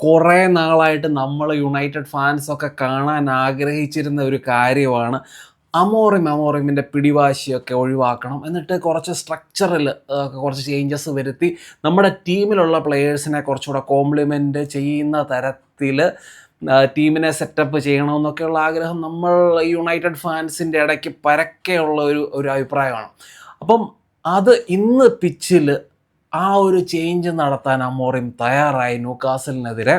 കുറേ നാളായിട്ട് നമ്മൾ യുണൈറ്റഡ് ഫാൻസൊക്കെ കാണാൻ ആഗ്രഹിച്ചിരുന്ന ഒരു കാര്യമാണ്. അമോറിമിൻ്റെ പിടിവാശിയൊക്കെ ഒഴിവാക്കണം. എന്നിട്ട് കുറച്ച് സ്ട്രക്ചറിൽ കുറച്ച് ചേഞ്ചസ് വരുത്തി നമ്മുടെ ടീമിലുള്ള പ്ലെയേഴ്സിനെ കുറച്ചുകൂടെ കോംപ്ലിമെൻ്റ് ചെയ്യുന്ന തരത്തിൽ ടീമിനെ സെറ്റപ്പ് ചെയ്യണമെന്നൊക്കെയുള്ള ആഗ്രഹം നമ്മൾ യുണൈറ്റഡ് ഫാൻസിൻ്റെ ഇടയ്ക്ക് പരക്കെയുള്ള ഒരു അഭിപ്രായമാണ്. അപ്പം അത് ഇന്ന് പിച്ചിൽ ആ ഒരു ചേഞ്ച് നടത്താൻ അമോറിം തയ്യാറായി. ന്യൂകാസലിനെതിരെ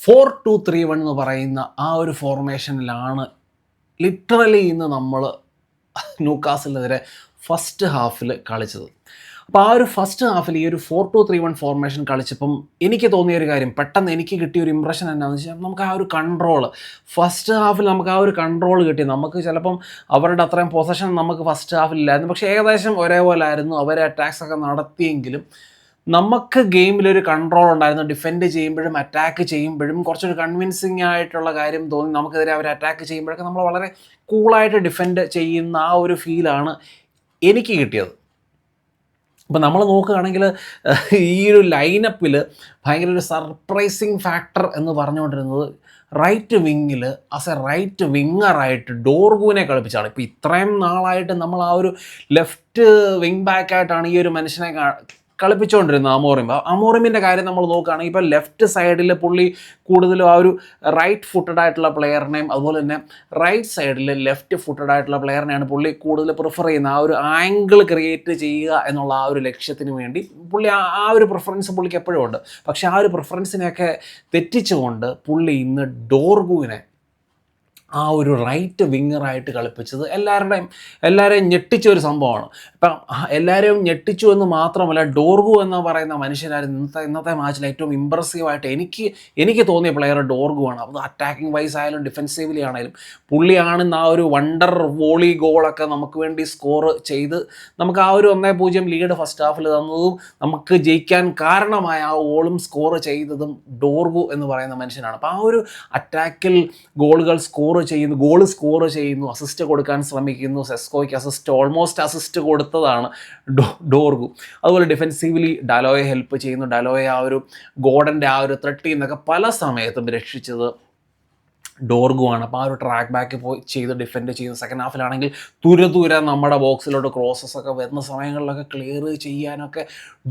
4-2-3-1 എന്ന് പറയുന്ന ആ ഒരു ഫോർമേഷനിലാണ് ലിറ്ററലി ഇന്ന് നമ്മൾ ന്യൂകാസലിനെതിരെ ഫസ്റ്റ് ഹാഫിൽ കളിച്ചത്. അപ്പോൾ ആ ഒരു ഫസ്റ്റ് ഹാഫിൽ ഈ ഒരു 4-2-3-1 ഫോർമേഷൻ കളിച്ചപ്പം എനിക്ക് തോന്നിയൊരു കാര്യം, പെട്ടെന്ന് എനിക്ക് കിട്ടിയൊരു ഇമ്പ്രഷൻ എന്താണെന്ന് വെച്ചാൽ, നമുക്ക് ആ ഒരു കൺട്രോൾ ഫസ്റ്റ് ഹാഫിൽ നമുക്ക് ആ ഒരു കൺട്രോൾ കിട്ടി. നമുക്ക് ചിലപ്പം അവരുടെ അത്രയും പൊസഷൻ നമുക്ക് ഫസ്റ്റ് ഹാഫിലില്ലായിരുന്നു, പക്ഷേ ഏകദേശം ഒരേപോലെ ആയിരുന്നു. അവർ അറ്റാക്സ് ഒക്കെ നടത്തിയെങ്കിലും നമുക്ക് ഗെയിമിലൊരു കൺട്രോൾ ഉണ്ടായിരുന്നു. ഡിഫെൻഡ് ചെയ്യുമ്പോഴും അറ്റാക്ക് ചെയ്യുമ്പോഴും കുറച്ചൊരു കൺവിൻസിങ് ആയിട്ടുള്ള കാര്യം തോന്നി. നമുക്കെതിരെ അവർ അറ്റാക്ക് ചെയ്യുമ്പോഴൊക്കെ നമ്മൾ വളരെ കൂളായിട്ട് ഡിഫെൻഡ് ചെയ്യുന്ന ആ ഒരു ഫീലാണ് എനിക്ക് കിട്ടിയത്. അപ്പോൾ നമ്മൾ നോക്കുകയാണെങ്കിൽ ഈ ഒരു ലൈനപ്പിൽ ഭയങ്കര ഒരു സർപ്രൈസിങ് ഫാക്ടർ എന്ന് പറഞ്ഞുകൊണ്ടിരുന്നത് റൈറ്റ് വിങ്ങിൽ ആസ് എ റൈറ്റ് വിങ്ങറായിട്ട് ഡോർഗുവിനെ കളിപ്പിച്ചാണ്. ഇപ്പോൾ ഇത്രയും നാളായിട്ട് നമ്മൾ ആ ഒരു ലെഫ്റ്റ് വിങ് ബാക്കായിട്ടാണ് ഈ ഒരു മനുഷ്യനെ കളിപ്പിച്ചുകൊണ്ടിരുന്നത് അമോറിമിൻ്റെ കാര്യം നമ്മൾ നോക്കുകയാണെങ്കിൽ ഇപ്പോൾ ലെഫ്റ്റ് സൈഡിൽ പുള്ളി കൂടുതലും ആ ഒരു റൈറ്റ് ഫുട്ടഡ് ആയിട്ടുള്ള പ്ലെയറിനെയും അതുപോലെ തന്നെ റൈറ്റ് സൈഡിൽ ലെഫ്റ്റ് ഫുട്ടഡ് ആയിട്ടുള്ള പ്ലെയറിനെയാണ് പുള്ളി കൂടുതൽ പ്രിഫർ ചെയ്യുന്നത്. ആ ഒരു ആംഗിൾ ക്രിയേറ്റ് ചെയ്യുക എന്നുള്ള ആ ഒരു ലക്ഷ്യത്തിന് വേണ്ടി പുള്ളി ആ ഒരു പ്രിഫറൻസ് പുള്ളിക്ക് എപ്പോഴും ഉണ്ട്. പക്ഷേ ആ ഒരു പ്രിഫറൻസിനെയൊക്കെ തെറ്റിച്ചുകൊണ്ട് പുള്ളി ഇന്ന് ഡോർഗുവിനെ ആ ഒരു റൈറ്റ് വിങ്ങറായിട്ട് കളിപ്പിച്ചത് എല്ലാവരെയും ഞെട്ടിച്ച ഒരു സംഭവമാണ്. ഇപ്പം എല്ലാവരെയും ഞെട്ടിച്ചു എന്ന് മാത്രമല്ല, ഡോർഗു എന്ന് പറയുന്ന മനുഷ്യനായിരുന്നു ഇന്നത്തെ മാച്ചിൽ ഏറ്റവും ഇമ്പ്രസീവായിട്ട് എനിക്ക് തോന്നിയ പ്ലെയർ ഡോർഗു ആണ്. അത് അറ്റാക്കിംഗ് വൈസ് ആയാലും ഡിഫെൻസീവ്ലി ആണെങ്കിലും പുള്ളിയാണ് ആ ഒരു വണ്ടർ വോളി ഗോളൊക്കെ നമുക്ക് വേണ്ടി സ്കോർ ചെയ്ത് നമുക്ക് ആ ഒരു 1-0 ലീഡ് ഫസ്റ്റ് ഹാഫിൽ തന്നതും നമുക്ക് ജയിക്കാൻ കാരണമായ ആ ഗോളും സ്കോർ ചെയ്തതും ഡോർഗു എന്ന് പറയുന്ന മനുഷ്യനാണ്. അപ്പോൾ ആ ഒരു അറ്റാക്കിൽ ഗോൾ സ്കോർ ചെയ്യുന്നു, അസിസ്റ്റ് കൊടുക്കാൻ ശ്രമിക്കുന്നു. സെസ്കോയ്ക്ക് ഓൾമോസ്റ്റ് അസിസ്റ്റ് കൊടുത്തതാണ് ഡോർഗു. അതുപോലെ ഡിഫെൻസീവ്ലി ഡലോയെ ഹെൽപ്പ് ചെയ്യുന്നു. ഡലോയെ ആ ഒരു ഗോർഡൻ്റെ ആ ഒരു ത്രെട്ടിൽ നിന്നൊക്കെ പല സമയത്തും രക്ഷിച്ചത് ഡോർഗു ആണ്. അപ്പോൾ ആ ഒരു ട്രാക്ക് ബാക്ക് പോയി ചെയ്ത് ഡിഫെൻഡ് ചെയ്യുന്നു. സെക്കൻഡ് ഹാഫിലാണെങ്കിൽ തുര നമ്മുടെ ബോക്സിലോട്ട് ക്രോസസ് ഒക്കെ വരുന്ന സമയങ്ങളിലൊക്കെ ക്ലിയർ ചെയ്യാനൊക്കെ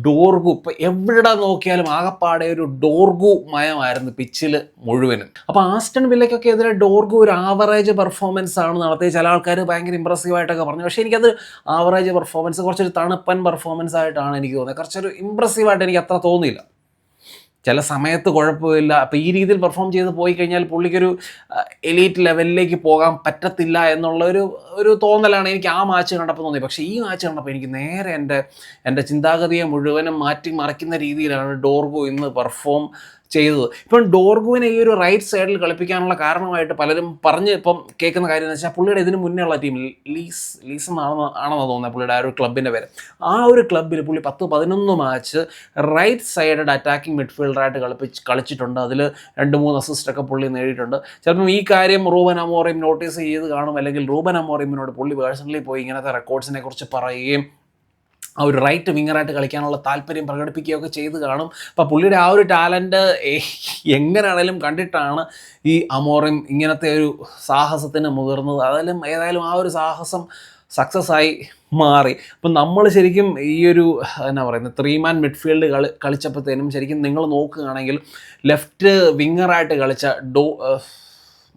ഡോർഗു, ഇപ്പോൾ എവിടെ നോക്കിയാലും ആകപ്പാടെ ഒരു ഡോർഗു മയമായിരുന്നു പിച്ചിൽ മുഴുവനും. അപ്പോൾ ആസ്റ്റൺ വില്ലയ്ക്കൊക്കെ എതിരെ ഡോർഗു ഒരു ആവറേജ് പെർഫോമൻസ് ആണ് നടത്തിയത്. ചില ആൾക്കാർ ഭയങ്കര ഇമ്പ്രസീവായിട്ടൊക്കെ പറഞ്ഞു, പക്ഷേ എനിക്കത് ആവറേജ് പെർഫോമൻസ്, കുറച്ചൊരു തണുപ്പൻ പെർഫോമൻസ് ആയിട്ടാണ് എനിക്ക് തോന്നിയത്. കുറച്ചൊരു ഇമ്പ്രസീവായിട്ട് എനിക്ക് അത്ര തോന്നിയില്ല. ചില സമയത്ത് കുഴപ്പമില്ല. അപ്പോൾ ഈ രീതിയിൽ പെർഫോം ചെയ്ത് പോയി കഴിഞ്ഞാൽ പുള്ളിക്കൊരു എലീറ്റ് ലെവലിലേക്ക് പോകാൻ പറ്റത്തില്ല ഒരു തോന്നലാണ് എനിക്ക് ആ മാച്ച് കണ്ടപ്പോൾ തോന്നിയത്. പക്ഷേ ഈ മാച്ച് കണ്ടപ്പോൾ എനിക്ക് നേരെ എൻ്റെ ചിന്താഗതിയെ മുഴുവനും മാറ്റിമറിക്കുന്ന രീതിയിലാണ് ഡോർഗു ഇന്ന് പെർഫോം ചെയ്തത്. ഇപ്പം ഡോർഗുവിനെ ഈ ഒരു റൈറ്റ് സൈഡിൽ കളിപ്പിക്കാനുള്ള കാരണമായിട്ട് പലരും ഇപ്പം കേൾക്കുന്ന കാര്യം എന്ന് വെച്ചാൽ, പുള്ളിയുടെ ഇതിന് മുന്നേ ഉള്ള ടീം ലീസ് ആണെന്ന് തോന്നുന്നത് പുള്ളിയുടെ ആ ഒരു ക്ലബിൻ്റെ പേര്. ആ ഒരു ക്ലബ്ബിൽ പുള്ളി 10-11 മാച്ച് റൈറ്റ് സൈഡഡ് അറ്റാക്കിംഗ് മിഡ്ഫീൽഡറായിട്ട് കളിച്ചിട്ടുണ്ട്. അതിൽ 2-3 അസിസ്റ്റൊക്കെ പുള്ളി നേടിയിട്ടുണ്ട്. ചിലപ്പം ഈ കാര്യം റൂബൻ അമോറിം നോട്ടീസ് ചെയ്ത് കാണും, അല്ലെങ്കിൽ റൂബൻ അമോറിമിനോട് പുള്ളി പേഴ്സണലി പോയി ഇങ്ങനത്തെ റെക്കോർഡ്സിനെ കുറിച്ച് പറയുകയും ആ ഒരു റൈറ്റ് വിങ്ങറായിട്ട് കളിക്കാനുള്ള താല്പര്യം പ്രകടിപ്പിക്കുകയൊക്കെ ചെയ്ത് കാണും. അപ്പോൾ പുള്ളിയുടെ ആ ഒരു ടാലൻറ്റ് എങ്ങനെയാണേലും കണ്ടിട്ടാണ് ഈ അമോറിം ഇങ്ങനത്തെ ഒരു സാഹസത്തിന് മുതിർന്നത്. ഏതായാലും ആ ഒരു സാഹസം സക്സസ് ആയി മാറി. അപ്പം നമ്മൾ ശരിക്കും ഈ ഒരു എന്നാ പറയുന്നത് 3-man മിഡ്ഫീൽഡ് കളിച്ചപ്പോഴത്തേനും ശരിക്കും നിങ്ങൾ നോക്കുകയാണെങ്കിൽ ലെഫ്റ്റ് വിങ്ങറായിട്ട് കളിച്ച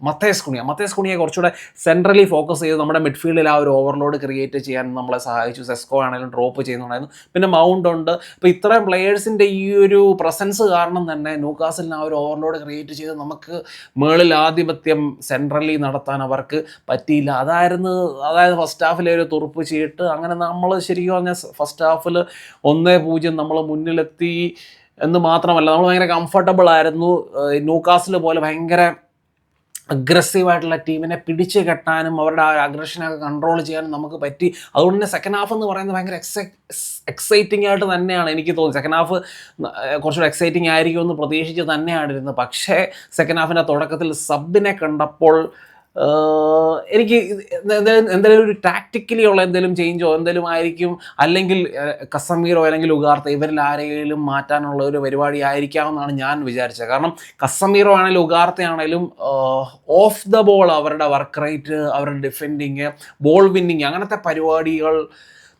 മത്തേസ് കുണിയെ കുറച്ചുകൂടെ സെൻട്രലി ഫോക്കസ് ചെയ്ത് നമ്മുടെ മിഡ്ഫീൽഡിൽ ആ ഒരു ഓവർലോഡ് ക്രിയേറ്റ് ചെയ്യാൻ നമ്മളെ സഹായിച്ചു. സെസ്കോ ആണെങ്കിലും ഡ്രോപ്പ് ചെയ്യുന്നുണ്ടായിരുന്നു, പിന്നെ മൗണ്ട് ഉണ്ട്. അപ്പോൾ ഇത്രയും പ്ലെയേഴ്സിൻ്റെ ഈ ഒരു പ്രസൻസ് കാരണം തന്നെ ന്യൂകാസലിന് ആ ഒരു ഓവർലോഡ് ക്രിയേറ്റ് ചെയ്ത് നമുക്ക് മുകളിൽ ആധിപത്യം സെൻട്രലി നടത്താൻ അവർക്ക് പറ്റിയില്ല. അതായത് ഫസ്റ്റ് ഹാഫിലെ ഒരു തുറുപ്പ് ചീട്ട്. അങ്ങനെ നമ്മൾ ശരിക്കും പറഞ്ഞാൽ ഫസ്റ്റ് ഹാഫിൽ 1-0 നമ്മൾ മുന്നിലെത്തി എന്ന് മാത്രമല്ല, നമ്മൾ ഭയങ്കര കംഫർട്ടബിൾ ആയിരുന്നു. ന്യൂകാസിൽ പോലെ ഭയങ്കര അഗ്രസീവായിട്ടുള്ള ടീമിനെ പിടിച്ച് കെട്ടാനും അവരുടെ ആ അഗ്രഷനൊക്കെ കൺട്രോൾ ചെയ്യാനും നമുക്ക് പറ്റി. അതുകൊണ്ട് തന്നെ സെക്കൻഡ് ഹാഫ് എന്ന് പറയുന്നത് ഭയങ്കര എക്സൈറ്റിംഗ് ആയിട്ട് തന്നെയാണ് എനിക്ക് തോന്നുന്നത്. സെക്കൻഡ് ഹാഫ് കുറച്ചുകൂടെ എക്സൈറ്റിംഗ് ആയിരിക്കുമെന്ന് പ്രതീക്ഷിച്ച് തന്നെയാണ് ഇരുന്നത്. പക്ഷേ സെക്കൻഡ് ഹാഫിൻ്റെ തുടക്കത്തിൽ സബിനെ കണ്ടപ്പോൾ എനിക്ക് എന്തെങ്കിലും ഒരു ടാക്റ്റിക്കലി ഉള്ള എന്തെങ്കിലും ചേഞ്ചോ എന്തെങ്കിലും ആയിരിക്കും, അല്ലെങ്കിൽ കസമീറോ അല്ലെങ്കിൽ ഉഗാർത്ത ഇവരിൽ ആരെങ്കിലും മാറ്റാനുള്ള ഒരു പരിപാടി ആയിരിക്കാമെന്നാണ് ഞാൻ വിചാരിച്ചത്. കാരണം കസമീറോ ആണെങ്കിലും ഉഗാർത്ത ആണെങ്കിലും ഓഫ് ദ ബോൾ അവരുടെ വർക്ക് റേറ്റ്, അവരുടെ ഡിഫെൻഡിങ്, ബോൾ വിന്നിങ്, അങ്ങനത്തെ പരിപാടികൾ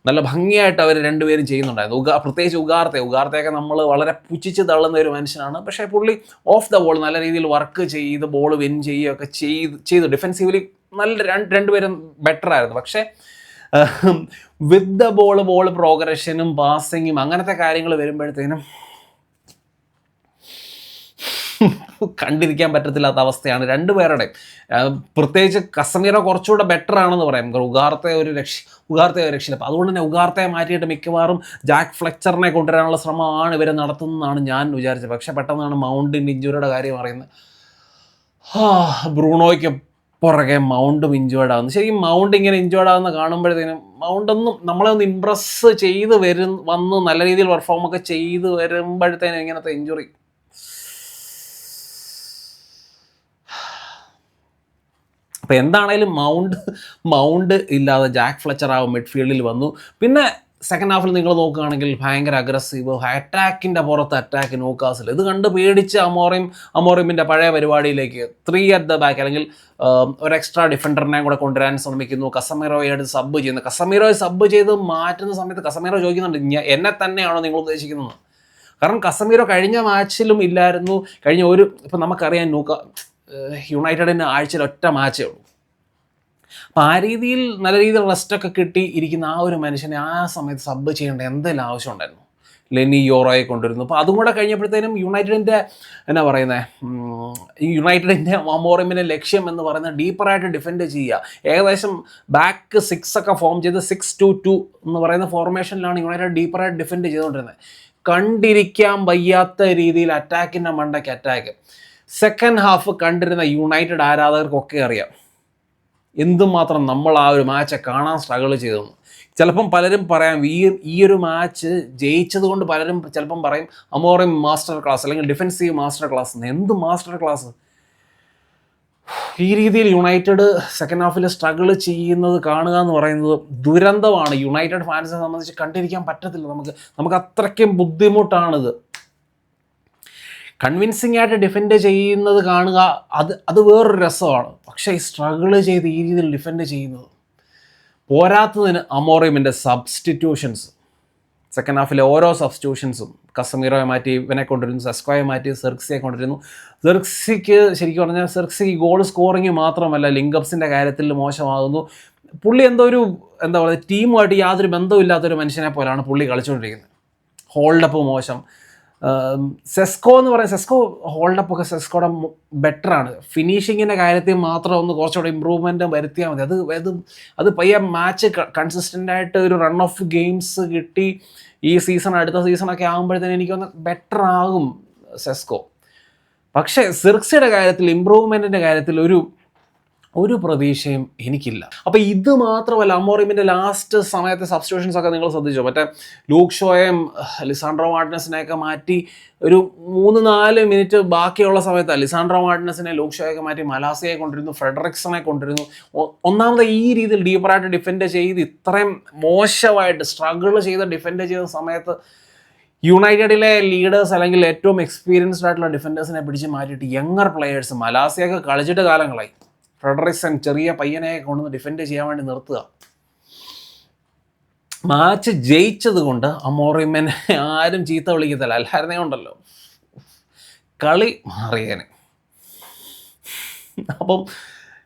നല്ല ഭംഗിയായിട്ട് അവർ രണ്ടുപേരും ചെയ്യുന്നുണ്ടായിരുന്നു. പ്രത്യേകിച്ച് ഉഗാർത്തയൊക്കെ നമ്മൾ വളരെ പുച്ഛിച്ച് തള്ളുന്ന ഒരു മനുഷ്യനാണ്. പക്ഷേ പുള്ളി ഓഫ് ദ ബോൾ നല്ല രീതിയിൽ വർക്ക് ചെയ്ത് ബോൾ വിൻ ചെയ്യുകയൊക്കെ ചെയ്തു. ഡിഫെൻസീവ്ലി നല്ല രണ്ടുപേരും ബെറ്റർ ആയിരുന്നു. പക്ഷേ വിത്ത് ദ ബോൾ പ്രോഗ്രഷനും പാസിങ്ങും അങ്ങനത്തെ കാര്യങ്ങൾ വരുമ്പോഴത്തേനും കണ്ടിരിക്കാൻ പറ്റത്തില്ലാത്ത അവസ്ഥയാണ് രണ്ടുപേരുടെ. പ്രത്യേകിച്ച് കസമീറോ കുറച്ചുകൂടെ ബെറ്റർ ആണെന്ന് പറയാം. ഉഗാർത്തയെ ഒരു രക്ഷയില്ല. അപ്പോൾ അതുകൊണ്ട് തന്നെ ഉഗാർത്തയെ മാറ്റിയിട്ട് മിക്കവാറും ജാക്ക് ഫ്ലെക്ചറിനെ കൊണ്ടുവരാനുള്ള ശ്രമമാണ് ഇവർ നടത്തുന്നതെന്നാണ് ഞാൻ വിചാരിച്ചത്. പക്ഷേ പെട്ടെന്നാണ് മൗണ്ടിൻ്റെ ഇഞ്ചുറിയുടെ കാര്യം അറിയുന്നത്. ബ്രൂണോയ്ക്ക് പുറകെ മൗണ്ടും ഇഞ്ചേർഡ് ആകുന്നു. ശരിക്കും മൗണ്ട് ഇങ്ങനെ ഇഞ്ചേർഡ് ആകുന്ന കാണുമ്പോഴത്തേനും മൗണ്ടൊന്നും നമ്മളെ ഒന്ന് ഇമ്പ്രസ് ചെയ്ത് വന്ന് നല്ല രീതിയിൽ പെർഫോമൊക്കെ ചെയ്ത് വരുമ്പോഴത്തേനും ഇങ്ങനത്തെ ഇഞ്ചുറി. അപ്പോൾ എന്താണേലും മൗണ്ട് ഇല്ലാതെ ജാക്ക് ഫ്ലെച്ചർ ആ മിഡ്ഫീൽഡിൽ വന്നു. പിന്നെ സെക്കൻഡ് ഹാഫിൽ നിങ്ങൾ നോക്കുകയാണെങ്കിൽ ഭയങ്കര അഗ്രസീവ് അറ്റാക്കിൻ്റെ പുറത്ത് അറ്റാക്ക് ന്യൂകാസിൽ. ഇത് കണ്ട് പേടിച്ച് അമോറിമിൻ്റെ പഴയ പരിപാടിയിലേക്ക് 3 at the back അല്ലെങ്കിൽ ഒരു എക്സ്ട്രാ ഡിഫൻഡറിനെ കൂടെ കൊണ്ടുവരാൻ ശ്രമിക്കുന്നു. കസമീറോയെ സബ്ബ് ചെയ്ത് മാറ്റുന്ന സമയത്ത് കസമീറോ ചോദിക്കുന്നുണ്ട്, എന്നെ തന്നെയാണോ നിങ്ങൾ ഉദ്ദേശിക്കുന്നത്? കാരണം കസമീറോ കഴിഞ്ഞ മാച്ചിലും ഇല്ലായിരുന്നു. ഇപ്പം നമുക്കറിയാം യുണൈറ്റഡിന് ആഴ്ചയിൽ ഒറ്റ മാച്ചേ ഉള്ളൂ. അപ്പം ആ രീതിയിൽ നല്ല രീതിയിൽ റെസ്റ്റൊക്കെ കിട്ടി ഇരിക്കുന്ന ആ ഒരു മനുഷ്യനെ ആ സമയത്ത് സബ് ചെയ്യേണ്ട എന്തെങ്കിലും ആവശ്യം ഉണ്ടായിരുന്നു? ലെനി യോറോയെ കൊണ്ടുവരുന്നു. അപ്പോൾ അതും കൂടെ കഴിഞ്ഞപ്പോഴത്തേനും യുണൈറ്റഡിൻ്റെ അമോറിമിൻ്റെ ലക്ഷ്യം എന്ന് പറയുന്നത് ഡീപ്പറായിട്ട് ഡിഫെൻഡ് ചെയ്യുക. ഏകദേശം ബാക്ക് 6 ഒക്കെ ഫോം ചെയ്ത് 6-2-2 എന്ന് പറയുന്ന ഫോർമേഷനിലാണ് യുണൈറ്റഡ് ഡീപ്പറായിട്ട് ഡിഫെൻഡ് ചെയ്തുകൊണ്ടിരുന്നത്. കണ്ടിരിക്കാൻ വയ്യാത്ത രീതിയിൽ അറ്റാക്കിൻ്റെ മണ്ടയ്ക്ക് അറ്റാക്ക്. സെക്കൻഡ് ഹാഫ് കണ്ടിരുന്ന യുണൈറ്റഡ് ആരാധകർക്കൊക്കെ അറിയാം എന്തുമാത്രം നമ്മൾ ആ ഒരു മാച്ച് കാണാൻ സ്ട്രഗിൾ ചെയ്തെന്ന്. ചിലപ്പം പലരും പറയാം ഈ ഒരു മാച്ച് ജയിച്ചത് കൊണ്ട് പലരും ചിലപ്പം പറയും അമോറിം മാസ്റ്റർ ക്ലാസ് അല്ലെങ്കിൽ ഡിഫെൻസീവ് മാസ്റ്റർ ക്ലാസ്. എന്ത് മാസ്റ്റർ ക്ലാസ്? ഈ രീതിയിൽ യുണൈറ്റഡ് സെക്കൻഡ് ഹാഫിൽ സ്ട്രഗിൾ ചെയ്യുന്നത് കാണുക എന്ന് പറയുന്നത് ദുരന്തമാണ്. യുണൈറ്റഡ് ഫാൻസിനെ സംബന്ധിച്ച് കണ്ടിരിക്കാൻ പറ്റത്തില്ല. നമുക്ക് അത്രയ്ക്കും ബുദ്ധിമുട്ടാണിത്. കൺവിൻസിംഗ് ആയിട്ട് ഡിഫെൻഡ് ചെയ്യുന്നത് കാണുക അത് വേറൊരു രസമാണ്. പക്ഷേ ഈ സ്ട്രഗിൾ ചെയ്ത് ഈ രീതിയിൽ ഡിഫെൻഡ് ചെയ്യുന്നത് പോരാത്തതിന് അമോറിമിൻ്റെ സബ്സ്റ്റിറ്റ്യൂഷൻസ്, സെക്കൻഡ് ഹാഫിലെ ഓരോ സബ്സ്റ്റിറ്റ്യൂഷൻസും കസമീറോയെ മാറ്റി ഇവനെ കൊണ്ടുവരുന്നു, സെസ്കോയെ മാറ്റി സെർക്സിയെ കൊണ്ടുവരുന്നു. സെർക്സിക്ക് ശരിക്കും പറഞ്ഞാൽ സെർക്സിക്ക് ഗോൾ സ്കോറിങ് മാത്രമല്ല ലിങ്കപ്സിൻ്റെ കാര്യത്തിൽ മോശമാകുന്നു. പുള്ളി എന്താ പറയുക ടീമുമായിട്ട് യാതൊരു ബന്ധമില്ലാത്തൊരു മനുഷ്യനെ പോലെയാണ് പുള്ളി കളിച്ചുകൊണ്ടിരിക്കുന്നത്. ഹോൾഡപ്പ് മോശം. സെസ്കോ ഹോൾഡപ്പൊക്കെ സെസ്കോയുടെ ബെറ്ററാണ്. ഫിനിഷിങ്ങിൻ്റെ കാര്യത്തിൽ മാത്രം ഒന്ന് കുറച്ചുകൂടെ ഇമ്പ്രൂവ്മെൻറ്റ് വരുത്തിയാൽ മതി. അത് പയ്യെ മാച്ച് കൺസിസ്റ്റൻ്റായിട്ട് ഒരു റൺ ഓഫ് ഗെയിംസ് കിട്ടി ഈ അടുത്ത സീസണൊക്കെ ആകുമ്പോഴത്തേനും എനിക്കൊന്ന് ബെറ്റർ ആകും സെസ്കോ. പക്ഷേ സെർക്സിയുടെ കാര്യത്തിൽ ഇമ്പ്രൂവ്മെൻറ്റിൻ്റെ കാര്യത്തിൽ ഒരു പ്രതീക്ഷയും എനിക്കില്ല. അപ്പോൾ ഇത് മാത്രമല്ല, അമോറിമിൻ്റെ ലാസ്റ്റ് സമയത്തെ സബ്സ്റ്റിറ്റ്യൂഷൻസ് ഒക്കെ നിങ്ങൾ ശ്രദ്ധിച്ചോ? മറ്റേ ലൂക്ക് ഷോയെയും ലിസാൻഡ്രോ മാർട്ടിനസിനെയൊക്കെ മാറ്റി ഒരു 3-4 മിനിറ്റ് ബാക്കിയുള്ള സമയത്ത് ലിസാൻഡ്രോ മാർട്ടിനസിനെ ലൂക്ക് ഷോയൊക്കെ മാറ്റി മലാസിയെ കൊണ്ടിരുന്നു, ഫ്രെഡറിക്സനെ കൊണ്ടിരുന്നു. ഒന്നാമത് ഈ രീതിയിൽ ഡീപ്പറായിട്ട് ഡിഫെൻഡ് ചെയ്ത് ഇത്രയും മോശമായിട്ട് സ്ട്രഗിൾ ചെയ്ത് ഡിഫെൻഡ് ചെയ്ത സമയത്ത് യുണൈറ്റഡിലെ ലീഡേഴ്സ് അല്ലെങ്കിൽ ഏറ്റവും എക്സ്പീരിയൻസ്ഡ് ആയിട്ടുള്ള ഡിഫൻഡേഴ്സിനെ പിടിച്ച് മാറ്റിയിട്ട് യങ്ങർ പ്ലെയേഴ്സ്, മലാസിയൊക്കെ കളിച്ചിട്ട് കാലങ്ങളായി, ഫ്രെഡറിക്സൺ ചെറിയ പയ്യനെ കൊണ്ടുവന്ന് ഡിഫെൻഡ് ചെയ്യാൻ വേണ്ടി നിർത്തുക. മാച്ച് ജയിച്ചത് കൊണ്ട് അമോറിമിനെ ആരും ചീത്ത വിളിക്കത്തില്ല. അല്ലായിരുന്നേ ഉണ്ടല്ലോ കളി മാറിയേനെ. അപ്പം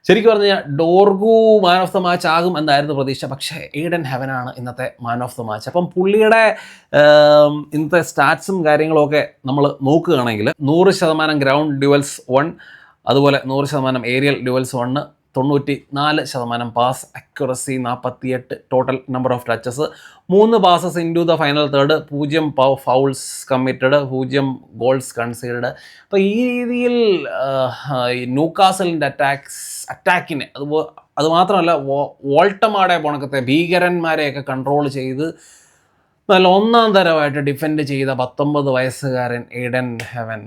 ശരിക്കും പറഞ്ഞാൽ Dorgu man of the match ആകും എന്നായിരുന്നു പ്രതീക്ഷ. പക്ഷേ ഈഡൻ ഹെവനാണ് ഇന്നത്തെ മാൻ ഓഫ് ദ മാച്ച്. അപ്പം പുള്ളിയുടെ ഇന്നത്തെ സ്റ്റാറ്റ്സും കാര്യങ്ങളൊക്കെ നമ്മൾ നോക്കുകയാണെങ്കിൽ 100% ഗ്രൗണ്ട് ഡ്യുവൽസ് 1, അതുപോലെ 100% aerial duels 1, 94% pass accuracy, 48 total number of touches, 3 passes into the final third, 0 fouls committed, 0 goals conceded. അപ്പോൾ ഈ രീതിയിൽ ന്യൂകാസലിൻ്റെ അറ്റാക്കിനെ അത് മാത്രമല്ല വോൾട്ടമാടെ പോണക്കത്തെ ഭീകരന്മാരെയൊക്കെ കൺട്രോൾ ചെയ്ത് നല്ല ഒന്നാം തരമായിട്ട് ഡിഫെൻഡ് ചെയ്ത 19 വയസ്സുകാരൻ ഈഡൻ ഹെവൻ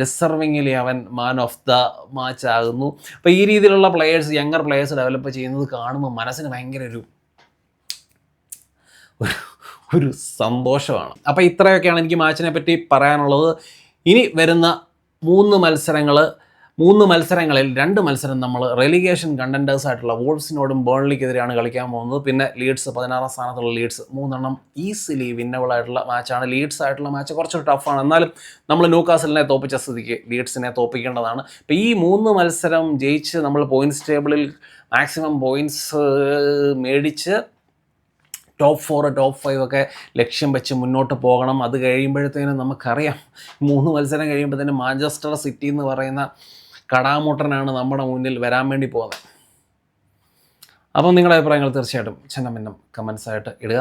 ഡിസർവിങ്ങിലി അവൻ മാൻ ഓഫ് ദ മാച്ച് ആകുന്നു. അപ്പോൾ ഈ രീതിയിലുള്ള പ്ലെയേഴ്സ്, യങ്ങർ പ്ലെയേഴ്സ് ഡെവലപ്പ് ചെയ്യുന്നത് കാണുമ്പോൾ മനസ്സിന് ഭയങ്കര ഒരു സന്തോഷമാണ്. അപ്പോൾ ഇത്രയൊക്കെയാണ് എനിക്ക് മാച്ചിനെ പറ്റി പറയാനുള്ളത്. ഇനി വരുന്ന 3 മത്സരങ്ങളിൽ 2 മത്സരം നമ്മൾ റെലിഗേഷൻ കണ്ടൻറ്റേഴ്സ് ആയിട്ടുള്ള വോൾവ്സിനോടും ബേൺലിക്കെതിരെയാണ് കളിക്കാൻ പോകുന്നത്. പിന്നെ ലീഡ്സ് 16ാം സ്ഥാനത്തുള്ള ലീഡ്സ് 3 ഈസിലി വിന്നബിൾ ആയിട്ടുള്ള മാച്ചാണ്. ലീഡ്സ് ആയിട്ടുള്ള മാച്ച് കുറച്ചൊരു ടഫാണ്, എന്നാലും നമ്മൾ ന്യൂകാസലിനെ തോപ്പിച്ച സ്ഥിതിക്ക് ലീഡ്സിനെ തോപ്പിക്കേണ്ടതാണ്. ഇപ്പോൾ ഈ 3 മത്സരം ജയിച്ച് നമ്മൾ പോയിൻറ്റ്സ് ടേബിളിൽ മാക്സിമം പോയിൻറ്റ്സ് മേടിച്ച് ടോപ്പ് 4 ടോപ്പ് 5 ഒക്കെ ലക്ഷ്യം വെച്ച് മുന്നോട്ട് പോകണം. അത് കഴിയുമ്പോഴത്തേനും നമുക്കറിയാം 3 മത്സരം കഴിയുമ്പോഴത്തേനും മാഞ്ചസ്റ്റർ സിറ്റി എന്ന് പറയുന്ന കടാമുട്ടനാണ് നമ്മുടെ മുന്നിൽ വരാൻ വേണ്ടി പോകുന്നത്. അപ്പം നിങ്ങളുടെ അഭിപ്രായങ്ങൾ തീർച്ചയായിട്ടും ചിഹ്നം കമൻസ് ആയിട്ട് ഇടുക.